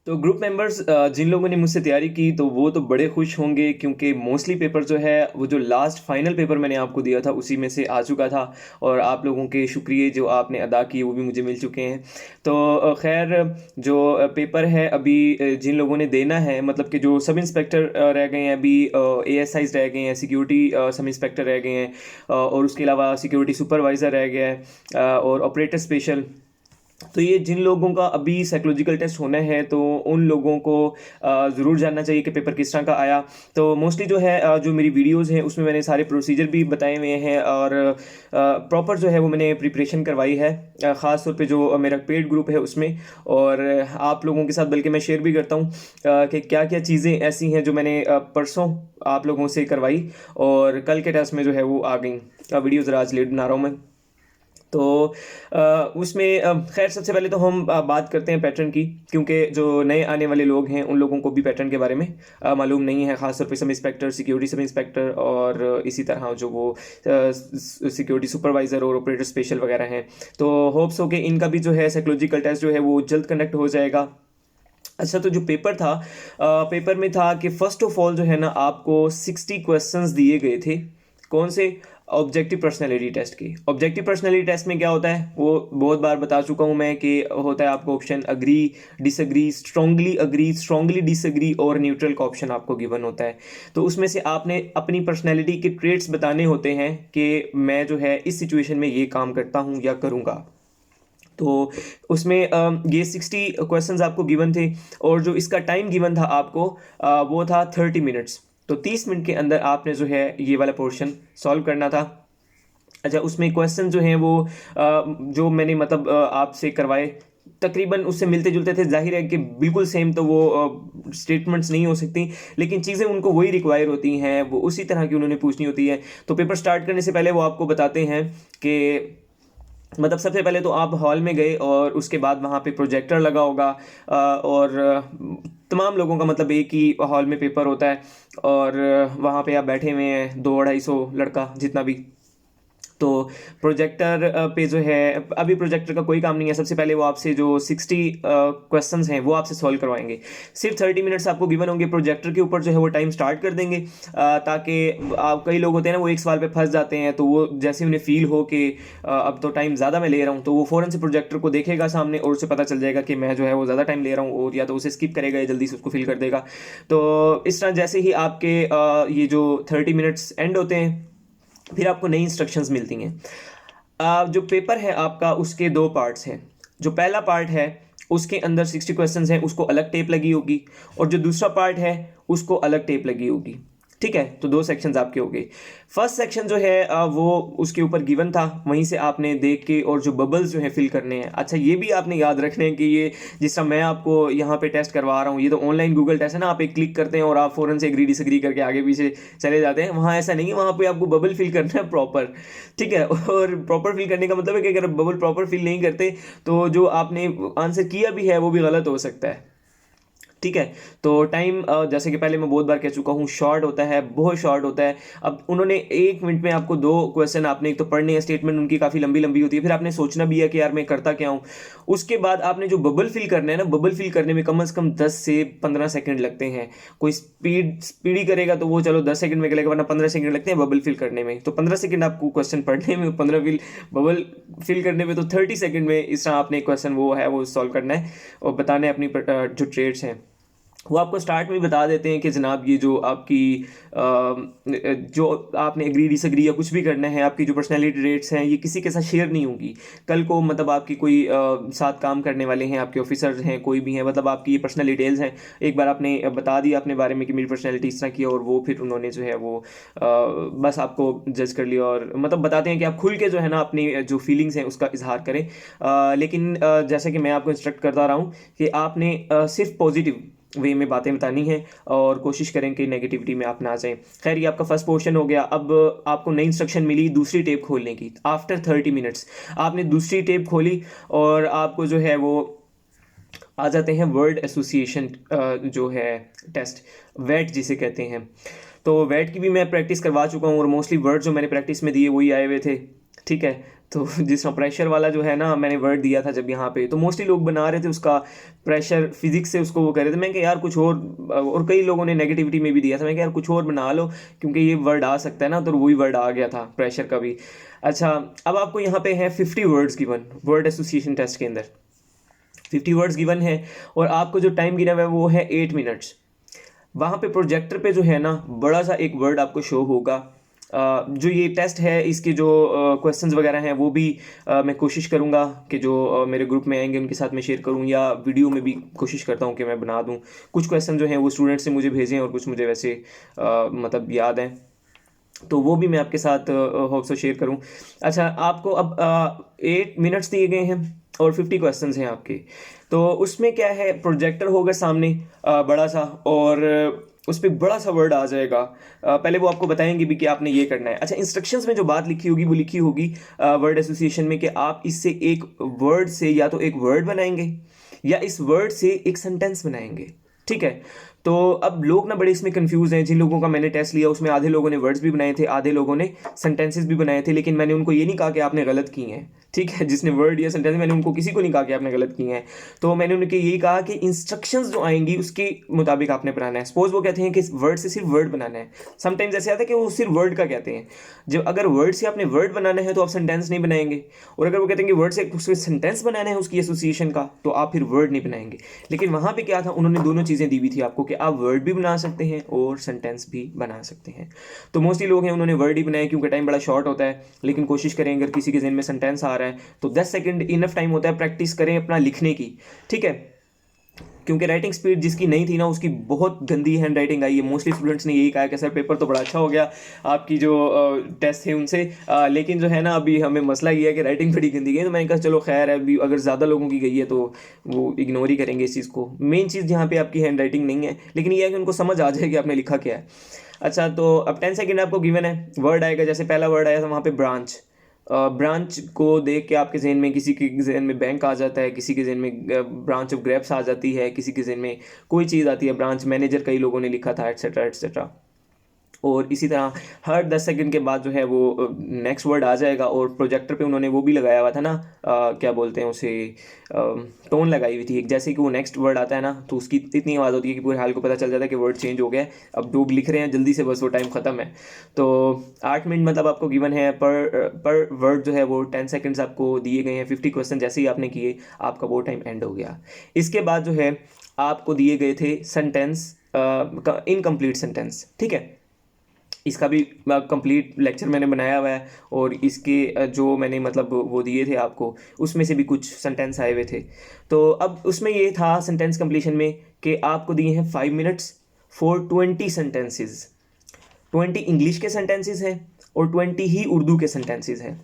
तो group members जिन लोगों ने मुझसे तैयारी की तो वो तो बड़े खुश होंगे क्योंकि मोस्टली पेपर जो है वो जो लास्ट फाइनल पेपर मैंने आपको दिया था उसी में से आ चुका था और आप लोगों के शुक्रिया जो आपने अदा किए वो भी मुझे मिल चुके हैं। तो खैर जो पेपर है अभी जिन लोगों ने देना है मतलब कि जो सब इंस्पेक्टर रह गए हैं अभी, एएसआईज रह गए हैं, सिक्योरिटी सब इंस्पेक्टर रह गए हैं, और उसके अलावा सिक्योरिटी सुपरवाइज़र रह गया है, और ऑपरेटर स्पेशल। तो ये जिन लोगों का अभी साइकोलॉजिकल टेस्ट होना है तो उन लोगों को ज़रूर जानना चाहिए कि पेपर किस तरह का आया। तो मोस्टली जो है जो मेरी वीडियोज़ हैं उसमें मैंने सारे प्रोसीजर भी बताए हुए हैं और प्रॉपर जो है वो मैंने प्रिपरेशन करवाई है, ख़ास तौर पे जो मेरा पेड ग्रुप है उसमें। और आप लोगों के साथ बल्कि मैं शेयर भी करता हूँ कि क्या क्या चीज़ें ऐसी हैं जो मैंने परसों आप लोगों से करवाई और कल के टेस्ट में जो है वो आ गई। वीडियो ज़रा आज लेट बना रहा हूँ मैं। तो उसमें खैर सबसे पहले तो हम बात करते हैं पैटर्न की, क्योंकि जो नए आने वाले लोग हैं उन लोगों को भी पैटर्न के बारे में मालूम नहीं है, ख़ास तौर पे sub inspector, security sub inspector और इसी तरह जो वो सिक्योरिटी सुपरवाइज़र और ऑपरेटर स्पेशल वगैरह हैं। तो होप्स हो कि इनका भी जो है साइकोलॉजिकल टेस्ट जो है वो जल्द कंडक्ट हो जाएगा। अच्छा, तो जो पेपर था, पेपर में था कि फ़र्स्ट ऑफ ऑल जो है ना आपको 60 क्वेश्चंस दिए गए थे। कौन से? ऑब्जेक्टिव पर्सनैलिटी टेस्ट के। ऑब्जेक्टिव पर्सनैलिटी टेस्ट में क्या होता है वो बहुत बार बता चुका हूँ मैं कि होता है आपको option agree, disagree, strongly disagree और न्यूट्रल का ऑप्शन आपको गिवन होता है। तो उसमें से आपने अपनी पर्सनैलिटी के ट्रेट्स बताने होते हैं कि मैं जो है इस सिचुएशन में ये काम करता हूँ या करूँगा। तो उसमें ये 60 क्वेश्चंस आपको गिवन थे और जो इसका टाइम गिवन था आपको वो था 30 मिनट्स। तो 30 मिनट के अंदर आपने जो है ये वाला पोर्शन सॉल्व करना था। अच्छा, उसमें क्वेश्चन जो हैं वो जो मैंने मतलब आपसे करवाए तकरीबन उससे मिलते जुलते थे। जाहिर है कि बिल्कुल सेम तो वो स्टेटमेंट्स नहीं हो सकती, लेकिन चीज़ें उनको वही रिक्वायर होती हैं, वो उसी तरह की उन्होंने पूछनी होती है। तो पेपर स्टार्ट करने से पहले वो आपको बताते हैं कि मतलब सबसे पहले तो आप हॉल में गए और उसके बाद वहाँ पे प्रोजेक्टर लगा होगा, और तमाम लोगों का मतलब एक ही हॉल में पेपर होता है और वहाँ पे आप बैठे हुए हैं 200-250 लड़का जितना भी। तो प्रोजेक्टर पे जो है अभी प्रोजेक्टर का कोई काम नहीं है। सबसे पहले वो आपसे जो 60 क्वेश्चंस हैं वो आपसे सॉल्व करवाएंगे। सिर्फ 30 मिनट्स आपको गिवन होंगे। प्रोजेक्टर के ऊपर जो है वो टाइम स्टार्ट कर देंगे, ताकि आप कई लोग होते हैं ना वो एक सवाल पे फंस जाते हैं, तो वो जैसे उन्हें फील हो कि अब तो टाइम ज़्यादा मैं ले रहा हूँ, तो वो फ़ौरन से प्रोजेक्टर को देखेगा सामने और उसे पता चल जाएगा कि मैं जो है वो ज़्यादा टाइम ले रहा हूँ, और या तो उसे स्किप करेगा या जल्दी से उसको फिल कर देगा। तो इस तरह जैसे ही आपके ये जो 30 मिनट्स एंड होते हैं फिर आपको नई इंस्ट्रक्शंस मिलती हैं। जो पेपर है आपका उसके दो पार्ट्स हैं। जो पहला पार्ट है उसके अंदर 60 क्वेश्चंस हैं, उसको अलग टेप लगी होगी, और जो दूसरा पार्ट है उसको अलग टेप लगी होगी। ठीक है, तो दो सेक्शंस आपके हो गए। फर्स्ट सेक्शन जो है वो उसके ऊपर गिवन था, वहीं से आपने देख के और जो बबल्स जो है फिल करने हैं। अच्छा, ये भी आपने याद रखना है कि ये जिस तरह मैं आपको यहाँ पे टेस्ट करवा रहा हूँ, ये तो ऑनलाइन गूगल टेस्ट है ना, आप एक क्लिक करते हैं और आप फ़ौरन से एग्री डिसएग्री करके आगे पीछे चले जाते हैं। वहाँ ऐसा नहीं है, वहाँ पे आपको बबल फिल करना है प्रॉपर। ठीक है, और प्रॉपर फिल करने का मतलब है कि अगर बबल प्रॉपर फिल नहीं करते तो जो आपने आंसर किया भी है वो भी गलत हो सकता है। ठीक है, तो टाइम जैसे कि पहले मैं बहुत बार कह चुका हूँ शॉर्ट होता है, बहुत शॉर्ट होता है। अब उन्होंने 1 मिनट में आपको दो क्वेश्चन आपने एक तो पढ़ने हैं, स्टेटमेंट उनकी काफ़ी लंबी लंबी होती है, फिर आपने सोचना भी है कि यार मैं करता क्या हूँ। उसके बाद आपने जो बबल फिल करना है ना, बबल फिल करने में कम से कम 10 से 15 सेकंड लगते हैं। कोई स्पीडी करेगा तो वो चलो 10 सेकंड में करेगा, वरना 15 सेकंड लगते हैं बबल फिल करने में। तो 15 सेकंड आपको क्वेश्चन पढ़ने में, 15 फिल बबल फिल करने में, तो 30 सेकंड में इस तरह आपने क्वेश्चन वो है वो सॉल्व करना है और बताने अपनी जो ट्रेड्स हैं वो आपको स्टार्ट में ही बता देते हैं कि जनाब ये जो आपकी जो आपने एग्री डिसएग्री या कुछ भी करना है, आपकी जो पर्सनैलिटी रेट्स हैं ये किसी के साथ शेयर नहीं होंगी। कल को मतलब आपकी कोई साथ काम करने वाले हैं, आपके ऑफिसर्स हैं, कोई भी हैं, मतलब आपकी ये पर्सनल डिटेल्स हैं, एक बार आपने बता दिया अपने बारे में कि मेरी पर्सनैलिटी इस तरह की है, और वो फिर उन्होंने जो है वो बस आपको जज कर लिया और मतलब बताते हैं कि आप खुल के जो है ना अपनी जो फीलिंग्स हैं उसका इजहार करें। लेकिन जैसे कि मैं आपको इंस्ट्रक्ट करता रहा हूँ कि आपने सिर्फ पॉजिटिव वे में बातें बतानी है और कोशिश करें कि नेगेटिविटी में आप ना जाएं। खैर, ये आपका फर्स्ट पोर्शन हो गया। अब आपको नई इंस्ट्रक्शन मिली दूसरी टेप खोलने की। आफ्टर 30 मिनट्स आपने दूसरी टेप खोली और आपको जो है वो आ जाते हैं वर्ड एसोसिएशन जो है टेस्ट, वेट जिसे कहते हैं। तो वेट की भी मैं प्रैक्टिस करवा चुका हूँ और मोस्टली वर्ड जो मैंने प्रैक्टिस में दिए वही आए हुए थे। ठीक है। तो जिस प्रेशर वाला जो है ना, मैंने वर्ड दिया था जब यहाँ पे, तो मोस्टली लोग बना रहे थे उसका प्रेशर फिजिक्स से उसको वो कर रहे थे। मैं कहा यार कुछ और कई लोगों ने नेगेटिविटी में भी दिया था। मैं कहा यार कुछ और बना लो क्योंकि ये वर्ड आ सकता है ना, तो वही वर्ड आ गया था प्रेशर का भी। अच्छा, अब आपको यहाँ पे है 50 words given word association test के अंदर। 50 वर्ड्स गिवन है और आपको जो टाइम गिना हुआ है वो है 8 मिनट्स। वहाँ पे प्रोजेक्टर पे जो है ना, बड़ा सा एक वर्ड आपको शो होगा। जो ये टेस्ट है इसके जो क्वेश्चंस वगैरह हैं वो भी मैं कोशिश करूँगा कि जो मेरे ग्रुप में आएंगे उनके साथ मैं शेयर करूँ, या वीडियो में भी कोशिश करता हूँ कि मैं बना दूँ। कुछ क्वेश्चन जो हैं वो स्टूडेंट्स से मुझे भेजें और कुछ मुझे वैसे मतलब याद हैं, तो वो भी मैं आपके साथ होप सो शेयर करूं। अच्छा, आपको अब 8 मिनट्स दिए गए हैं और 50 क्वेश्चंस हैं आपके। तो उसमें क्या है, प्रोजेक्टर होगा सामने बड़ा सा, और उस पर बड़ा सा वर्ड आ जाएगा। पहले वो आपको बताएंगे भी कि आपने ये करना है। अच्छा, इंस्ट्रक्शंस में जो बात लिखी होगी वो लिखी होगी वर्ड एसोसिएशन में कि आप इससे एक वर्ड से या तो एक वर्ड बनाएंगे या इस वर्ड से एक सेंटेंस बनाएंगे, ठीक है। तो अब लोग ना बड़े इसमें कंफ्यूज हैं। जिन लोगों का मैंने टेस्ट लिया उसमें आधे लोगों ने वर्ड्स भी बनाए थे, आधे लोगों ने सेंटेंसेस भी बनाए थे, लेकिन मैंने उनको ये नहीं कहा कि आपने गलत किए हैं, ठीक है। जिसने वर्ड या सेंटेंस, मैंने उनको किसी को नहीं कहा कि आपने गलत किए हैं। तो मैंने उनके यही कहा कि इंस्ट्रक्शंस जो आएंगी उसके मुताबिक आपने बनाना है। सपोज वो कहते हैं कि वर्ड से सिर्फ वर्ड बनाना है, समटाइम्स ऐसे आता है कि वो सिर्फ वर्ड का कहते हैं। जब अगर वर्ड से आपने वर्ड बनाना है तो आप सेंटेंस नहीं बनाएंगे, और अगर वो कहते हैं कि वर्ड से उसके सेंटेंस बनाना है उसकी एसोसिएशन का, तो आप फिर वर्ड नहीं बनाएंगे। लेकिन वहाँ पे क्या था, उन्होंने दोनों चीज़ें दी हुई थी आपको कि आप वर्ड भी बना सकते हैं और सेंटेंस भी बना सकते हैं। तो मोस्टली लोग हैं उन्होंने वर्ड ही बनाया क्योंकि टाइम बड़ा शॉर्ट होता है। लेकिन कोशिश करें, अगर किसी के ज़हन में सेंटेंस आ रहा है तो 10 सेकंड इनफ टाइम होता है, प्रैक्टिस करें अपना लिखने की, ठीक है। क्योंकि राइटिंग स्पीड जिसकी नहीं थी ना उसकी बहुत गंदी हैंड राइटिंग आई है। मोस्टली स्टूडेंट्स ने यही कहा कि सर पेपर तो बड़ा अच्छा हो गया आपकी जो टेस्ट थे उनसे, लेकिन जो है ना अभी हमें मसला ये है कि राइटिंग बड़ी गंदी गई। तो मैंने कहा चलो खैर है, अभी अगर ज़्यादा लोगों की गई है तो वो इग्नोर ही करेंगे इस चीज़ को। मेन चीज़ यहाँ पे आपकी हैंड राइटिंग नहीं है, लेकिन ये है कि उनको समझ आ जाए कि आपने लिखा क्या है। अच्छा, तो अब 10 सेकेंड आपको गिवन है, वर्ड आएगा। जैसे पहला वर्ड आया था वहाँ पे ब्रांच। ब्रांच को देख के आपके जहन में, किसी के जहन में बैंक आ जाता है, किसी के जहन में ब्रांच ऑफ ग्रेप्स आ जाती है, किसी के जहन में कोई चीज़ आती है, ब्रांच मैनेजर कई लोगों ने लिखा था, एट्सेट्रा एट्सेट्रा। और इसी तरह हर 10 सेकंड के बाद जो है वो नेक्स्ट वर्ड आ जाएगा। और प्रोजेक्टर पे उन्होंने वो भी लगाया हुआ था ना, क्या बोलते हैं उसे, टोन लगाई हुई थी एक। जैसे कि वो नेक्स्ट वर्ड आता है ना तो उसकी इतनी आवाज़ होती है कि पूरे हाल को पता चल जाता है कि वर्ड चेंज हो गया है, अब लोग लिख रहे हैं जल्दी से, बस वो टाइम ख़त्म है। तो 8 मिनट मतलब आपको गिवन है, पर वर्ड जो है वो 10 सेकेंड्स आपको दिए गए हैं। 50 क्वेश्चन जैसे ही आपने किए आपका वो टाइम एंड हो गया। इसके बाद जो है आपको दिए गए थे सेंटेंस, इनकम्प्लीट सेंटेंस, ठीक है। इसका भी कंप्लीट लेक्चर मैंने बनाया हुआ है, और इसके जो मैंने मतलब वो दिए थे आपको उसमें से भी कुछ सेंटेंस आए हुए थे। तो अब उसमें ये था सेंटेंस कंप्लीशन में कि आपको दिए हैं 5 मिनट्स फॉर 20 सेंटेंसेस। 20 इंग्लिश के सेंटेंसेस हैं और 20 ही उर्दू के सेंटेंसेस हैं,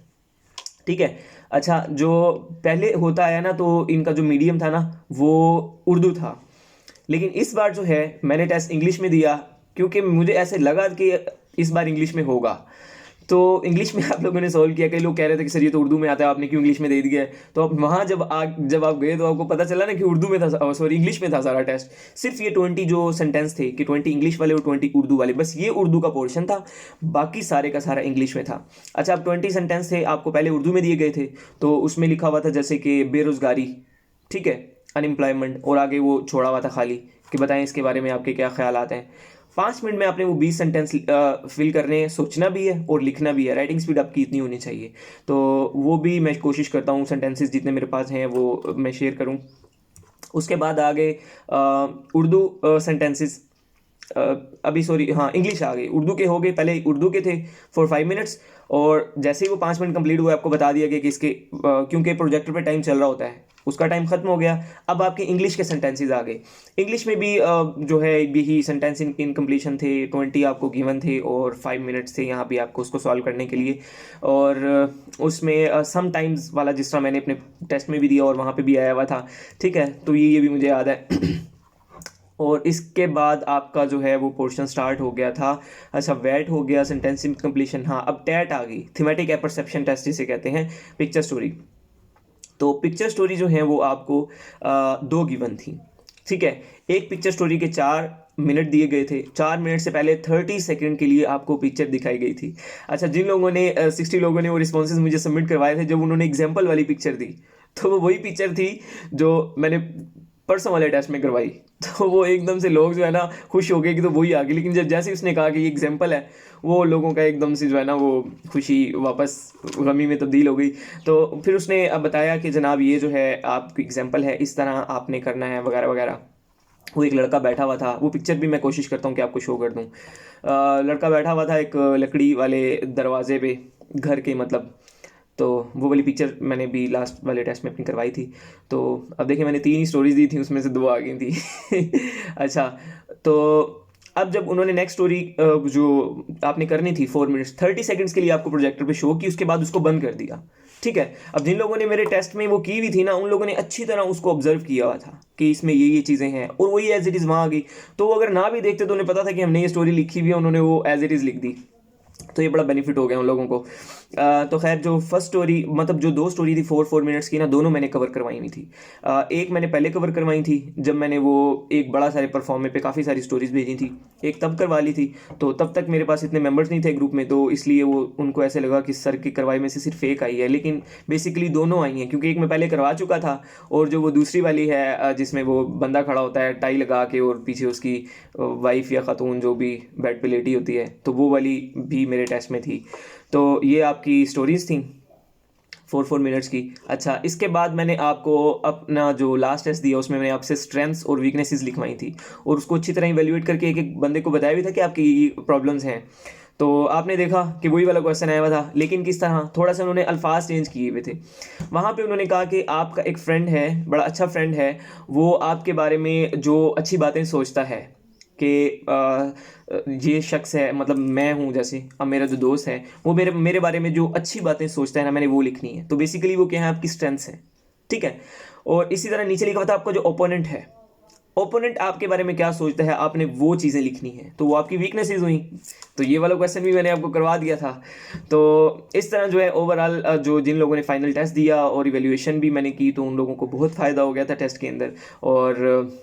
ठीक है। अच्छा, जो पहले होता आया ना तो इनका जो मीडियम था ना वो उर्दू था, लेकिन इस बार जो है मैंने टेस्ट इंग्लिश में दिया क्योंकि मुझे ऐसे लगा कि इस बार इंग्लिश में होगा। तो इंग्लिश में आप लोगों ने सॉल्व किया। कई लोग कह रहे थे कि सर ये तो उर्दू में आता है, आपने क्यों इंग्लिश में दे दिया है। तो अब वहाँ जब आप गए तो आपको पता चला ना कि उर्दू में था, सॉरी इंग्लिश में था सारा टेस्ट। सिर्फ ये 20 जो सेंटेंस थे कि 20 इंग्लिश वाले और 20 उर्दू वाले, बस ये उर्दू का पोर्शन था, बाकी सारे का सारा इंग्लिश में था। अच्छा, अब 20 सेंटेंस थे, आपको पहले उर्दू में दिए गए थे। तो उसमें लिखा हुआ था जैसे कि बेरोज़गारी, ठीक है, अनएम्प्लॉयमेंट, और आगे वो छोड़ा हुआ था खाली कि बताएं इसके बारे में आपके क्या ख्याल आते हैं। 5 मिनट में आपने वो 20 सेंटेंस फिल करने हैं, सोचना भी है और लिखना भी है। राइटिंग स्पीड आपकी इतनी होनी चाहिए, तो वो भी मैं कोशिश करता हूँ सेंटेंसेस जितने मेरे पास हैं वो मैं शेयर करूँ। उसके बाद आगे उर्दू सेंटेंसेस, अभी सॉरी हाँ इंग्लिश आ गई। उर्दू के हो गए, पहले उर्दू के थे फॉर 5 मिनट्स, और जैसे ही वो 5 मिनट कंप्लीट हुए आपको बता दिया गया कि इसके क्योंकि प्रोजेक्टर पे टाइम चल रहा होता है उसका टाइम खत्म हो गया। अब आपके इंग्लिश के सेंटेंसेस आ गए। इंग्लिश में भी जो है यही सेंटेंस इन कंप्लीशन थे, 20 आपको गिवन थे और 5 मिनट्स थे यहाँ भी आपको उसको सॉल्व करने के लिए। और उसमें सम टाइम्स वाला जिस तरह मैंने अपने टेस्ट में भी दिया और वहाँ पे भी आया हुआ था, ठीक है। तो ये भी मुझे याद है। और इसके बाद आपका जो है वो पोर्शन स्टार्ट हो गया था। अच्छा, वेट हो गया, सेंटेंस इन कंप्लीशन। हाँ, अब टैट आ गई, थीमेटिक परसेप्शन टेस्ट जिसे कहते हैं, पिक्चर स्टोरी। तो पिक्चर स्टोरी जो है वो आपको 2 गिवन थी, ठीक है, एक पिक्चर स्टोरी के 4 मिनट दिए गए थे, 4 मिनट से पहले 30 सेकंड के लिए आपको पिक्चर दिखाई गई थी। अच्छा, जिन लोगों ने 60 लोगों ने वो रिस्पॉन्सेज मुझे सबमिट करवाए थे, जब उन्होंने एग्जाम्पल वाली पिक्चर दी, तो वो वही पिक्चर थी जो मैंने परसों वाले टेस्ट में करवाई। तो वो एकदम से लोग जो है ना खुश हो गए कि तो वही आ गई, लेकिन जब जैसे उसने कहा कि ये एग्जाम्पल है, वो लोगों का एकदम से जो है ना वो खुशी वापस गमी में तब्दील हो गई। तो फिर उसने अब बताया कि जनाब ये जो है आपकी एग्जाम्पल है, इस तरह आपने करना है वगैरह वगैरह। वो एक लड़का बैठा हुआ था, वो पिक्चर भी मैं कोशिश करता हूँ कि आपको शो कर दूँ। लड़का बैठा हुआ था एक लकड़ी वाले दरवाजे पे, घर के मतलब। तो वो वाली पिक्चर मैंने भी लास्ट वाले टेस्ट में अपनी करवाई थी। तो अब देखिए, मैंने 3 ही स्टोरीज दी थी, उसमें से 2 आ गई थी। अच्छा, तो अब जब उन्होंने नेक्स्ट स्टोरी जो आपने करनी थी 4 मिनट्स 30 सेकंड्स के लिए आपको प्रोजेक्टर पे शो की, उसके बाद उसको बंद कर दिया। ठीक है, अब जिन लोगों ने मेरे टेस्ट में वो की हुई थी ना, उन लोगों ने अच्छी तरह उसको ऑब्जर्व किया हुआ था कि इसमें ये चीज़ें हैं, और वही एज इट इज़ वहाँ आ गई। तो वो अगर ना भी देखते तो उन्हें पता था कि हमने ये स्टोरी लिखी हुई है, उन्होंने वो एज इट इज़ लिख दी। तो ये बड़ा बेनिफिट हो गया उन लोगों को। तो खैर, जो फर्स्ट स्टोरी मतलब जो 2 स्टोरी थी 4 मिनट्स की ना, दोनों मैंने कवर करवाई हुई थी। एक मैंने पहले कवर करवाई थी जब मैंने वो एक बड़ा सारे परफॉर्मे पे काफ़ी सारी स्टोरीज भेजी थी। एक तब करवा ली थी, तो तब तक मेरे पास इतने मेंबर्स नहीं थे ग्रुप में, तो इसलिए वो उनको ऐसे लगा कि सर की करवाई में से सिर्फ एक आई है, लेकिन बेसिकली दोनों आई हैं, क्योंकि एक मैं पहले करवा चुका था, और जो वो दूसरी वाली है जिसमें वो बंदा खड़ा होता है टाई लगा के और पीछे उसकी वाइफ या खातून जो भी बेड पे लेटी होती है, तो वो वाली भी मेरे टेस्ट में थी। तो ये आपकी स्टोरीज थी 4 मिनट्स की। अच्छा, इसके बाद मैंने आपको अपना जो लास्ट टेस्ट दिया, उसमें मैंने आपसे स्ट्रेंथ्स और वीकनेसेस लिखवाई थी, और उसको अच्छी तरह इवेल्युएट करके एक एक बंदे को बताया भी था कि आपकी प्रॉब्लम्स हैं। तो आपने देखा कि वही वाला क्वेश्चन आया हुआ था, लेकिन किस तरह थोड़ा सा उन्होंने अल्फाज चेंज किए हुए थे। वहाँ पे उन्होंने कहा कि आपका एक फ्रेंड है, बड़ा अच्छा फ्रेंड है, वो आपके बारे में जो अच्छी बातें सोचता है कि ये शख्स है, मतलब मैं हूँ, जैसे अब मेरा जो दोस्त है वो मेरे मेरे बारे में जो अच्छी बातें सोचता है ना, मैंने वो लिखनी है। तो बेसिकली वो क्या है, आपकी स्ट्रेंथ्स है। ठीक है, और इसी तरह नीचे लिखा हुआ था आपका जो ओपोनेंट है, ओपोनेंट आपके बारे में क्या सोचता है, आपने वो चीज़ें लिखनी है, तो वो आपकी वीकनेसेस हुई। तो ये वाला क्वेश्चन भी मैंने आपको करवा दिया था। तो इस तरह जो है ओवरऑल जो जिन लोगों ने फाइनल टेस्ट दिया और इवेल्युएशन भी मैंने की, तो उन लोगों को बहुत फ़ायदा हो गया था टेस्ट के अंदर। और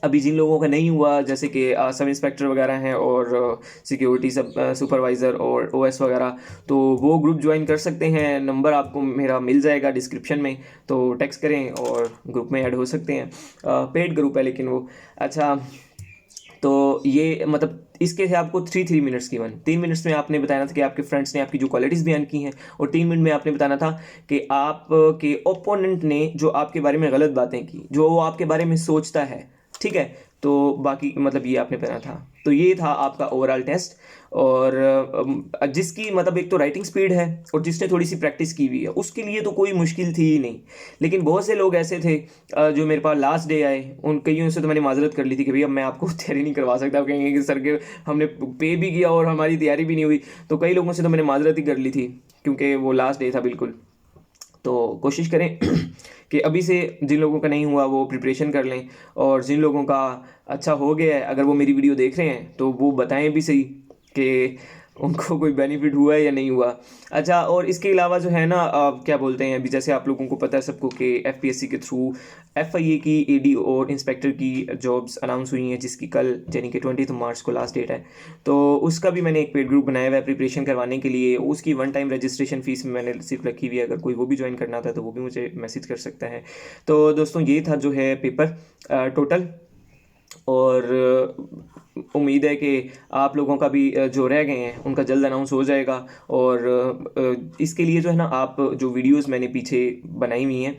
अभी जिन लोगों का नहीं हुआ, जैसे कि सब इंस्पेक्टर वगैरह हैं और सिक्योरिटी सब सुपरवाइज़र और ओएस वगैरह, तो वो ग्रुप ज्वाइन कर सकते हैं। नंबर आपको मेरा मिल जाएगा डिस्क्रिप्शन में, तो टेक्स्ट करें और ग्रुप में ऐड हो सकते हैं। पेड ग्रुप है लेकिन वो। अच्छा, तो ये मतलब इसके थे आपको 3 मिनट्स की वन। 3 मिनट्स में आपने बताना था कि आपके फ्रेंड्स ने आपकी जो क्वालिटीज़ बयान की हैं, और 3 मिनट में आपने बताना था कि आपके ओपोनेंट ने जो आपके बारे में गलत बातें की, जो वो आपके बारे में सोचता है। ठीक है, तो बाकी मतलब ये आपने पढ़ा था। तो ये था आपका ओवरऑल टेस्ट। और जिसकी मतलब एक तो राइटिंग स्पीड है और जिसने थोड़ी सी प्रैक्टिस की हुई है, उसके लिए तो कोई मुश्किल थी ही नहीं। लेकिन बहुत से लोग ऐसे थे जो मेरे पास लास्ट डे आए, उन कईयों से तो मैंने माजरत कर ली थी कि भैया मैं आपको तैयारी नहीं करवा सकता। आप कहेंगे कि सर के हमने पे भी किया और हमारी तैयारी भी नहीं हुई। तो कई लोगों से तो मैंने माजरत ही कर ली थी, क्योंकि वो लास्ट डे था बिल्कुल। तो कोशिश करें कि अभी से जिन लोगों का नहीं हुआ वो प्रिपरेशन कर लें, और जिन लोगों का अच्छा हो गया है, अगर वो मेरी वीडियो देख रहे हैं तो वो बताएं भी सही कि उनको कोई बेनिफिट हुआ है या नहीं हुआ। अच्छा, और इसके अलावा जो है ना क्या बोलते हैं, अभी जैसे आप लोगों को पता है सबको कि एफपीएससी के थ्रू एफआईए की एडी और इंस्पेक्टर की जॉब्स अनाउंस हुई हैं, जिसकी कल यानी कि 20 मार्च को लास्ट डेट है। तो उसका भी मैंने एक पेड ग्रुप बनाया हुआ है प्रिपरेशन करवाने के लिए। उसकी 1 टाइम रजिस्ट्रेशन फीस मैंने सिर्फ रखी हुई है, अगर कोई वो भी ज्वाइन करना था तो वो भी मुझे मैसेज कर सकता है। तो दोस्तों, ये था जो है पेपर टोटल। और उम्मीद है कि आप लोगों का भी जो रह गए हैं उनका जल्द अनाउंस हो जाएगा। और इसके लिए जो है ना, आप जो वीडियोस मैंने पीछे बनाई हुई हैं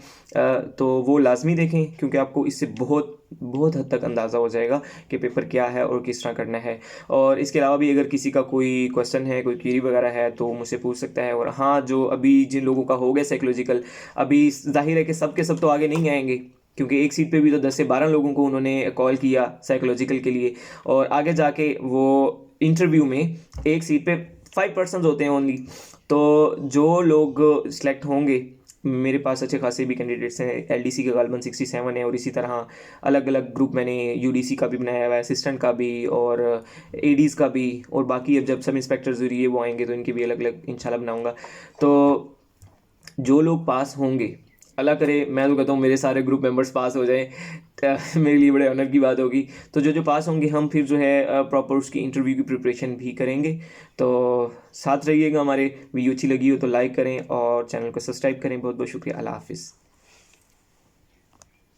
तो वो लाजमी देखें, क्योंकि आपको इससे बहुत बहुत हद तक अंदाज़ा हो जाएगा कि पेपर क्या है और किस तरह करना है। और इसके अलावा भी अगर किसी का कोई क्वेश्चन है, कोई क्वेरी वगैरह है, तो मुझसे पूछ सकता है। और हाँ, जो अभी जिन लोगों का हो गया साइकोलॉजिकल, अभी जाहिर है कि सब के सब तो आगे नहीं आएंगे, क्योंकि एक सीट पे भी तो 10 से 12 लोगों को उन्होंने कॉल किया साइकोलॉजिकल के लिए। और आगे जाके वो इंटरव्यू में एक सीट पे 5 पर्सन होते हैं ओनली। तो जो लोग सिलेक्ट होंगे, मेरे पास अच्छे खासे भी कैंडिडेट्स हैं। एलडीसी का गालबन 67 है, और इसी तरह अलग अलग ग्रुप मैंने यूडीसी का भी बनाया हुआ है, असिस्टेंट का भी और एडीज़ का भी। और बाकी अब जब सब इंस्पेक्टर जरिए वो आएंगे तो इनके भी अलग अलग इंशाल्लाह बनाऊंगा। तो जो लोग पास होंगे अल्लाह करे, मैं तो कहता हूँ मेरे सारे ग्रुप मेंबर्स पास हो जाएँ, मेरे लिए बड़े ऑनर की बात होगी। तो जो पास होंगे हम फिर जो है प्रॉपर उसकी इंटरव्यू की प्रिपरेशन भी करेंगे। तो साथ रहिएगा हमारे। वीडियो अच्छी लगी हो तो लाइक करें और चैनल को सब्सक्राइब करें। बहुत बहुत शुक्रिया। अल्लाह हाफ़िज़।